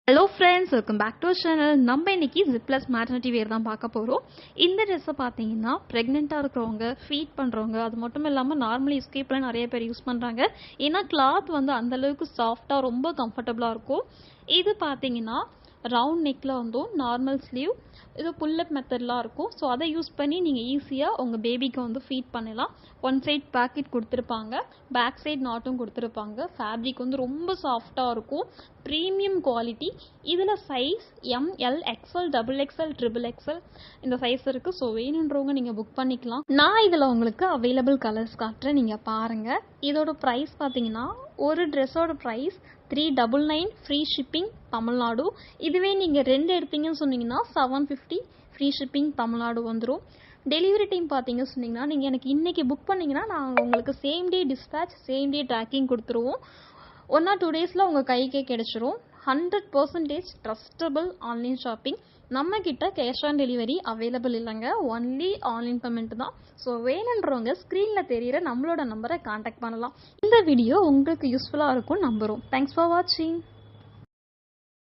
Hello friends, welcome back to our channel. நம்ம இன்னைக்கு Zipless maternity wear தான் பார்க்க போறோம். இந்த Dress பாத்தீங்கன்னா பிரெக்னன்ட்டா இருக்கிறவங்க, ஃபீட் பண்றவங்க, அது மட்டும் இல்லாம நார்மலி எஸ்கேப்ல நிறைய பேர் யூஸ் பண்றாங்க. ஏன்னா கிளாத் வந்து அந்த அளவுக்கு சாஃப்ட்டா ரொம்ப கம்ஃபர்ட்டபிளா இருக்கும். இது பாத்தீங்கன்னா ரவுண்ட் நெக்ல வந்தும் நார்மல் ஸ்லீவ் இது புல்லப் மெத்தட்லாம் இருக்கும். ஸோ அதை யூஸ் பண்ணி நீங்கள் ஈஸியாக உங்கள் பேபிக்கு வந்து ஃபீட் பண்ணலாம். ஒன் சைட் பேக்கெட் கொடுத்துருப்பாங்க, பேக் சைட் நாட்டும் கொடுத்துருப்பாங்க. ஃபேப்ரிக் வந்து ரொம்ப சாஃப்டாக இருக்கும், ப்ரீமியம் குவாலிட்டி. இதில் size ML XL XXL XXL இந்த சைஸ் இருக்குது. ஸோ வேணுன்றவங்க நீங்கள் புக் பண்ணிக்கலாம். நான் இதில் உங்களுக்கு அவைலபிள் கலர்ஸ் காட்டுறேன், நீங்கள் பாருங்கள். இதோட ப்ரைஸ் பார்த்தீங்கன்னா ஒரு ட்ரெஸ்ஸோட ப்ரைஸ் 399 ஃப்ரீ ஷிப்பிங் தமிழ்நாடு. இதுவே நீங்கள் ரெண்டு எடுத்தீங்கன்னு சொன்னீங்கன்னா 750 ஃப்ரீ ஷிப்பிங் தமிழ்நாடு வந்துடும். டெலிவரி டைம் பார்த்தீங்க சொன்னீங்கன்னா நீங்கள் எனக்கு இன்றைக்கி புக் பண்ணிங்கன்னா நாங்கள் உங்களுக்கு same day dispatch same day tracking கொடுத்துருவோம். 1 or 2 டேஸில் உங்கள் கைக்கே கிடைச்சிரும். 100% ட்ரஸ்டபிள் ஆன்லைன் ஷாப்பிங். நம்மக்கிட்ட கேஷ் ஆன் டெலிவரி அவைலபிள் இல்லைங்க, ஒன்லி ஆன்லைன் பேமெண்ட் தான். ஸோ வேணுன்றவங்க ஸ்க்ரீனில் தெரிகிற நம்மளோட நம்பரை காண்டாக்ட் பண்ணலாம். இந்த வீடியோ உங்களுக்கு யூஸ்ஃபுல்லாக இருக்கும் நம்புகிறோம். தேங்க்ஸ் ஃபார் வாட்சிங்.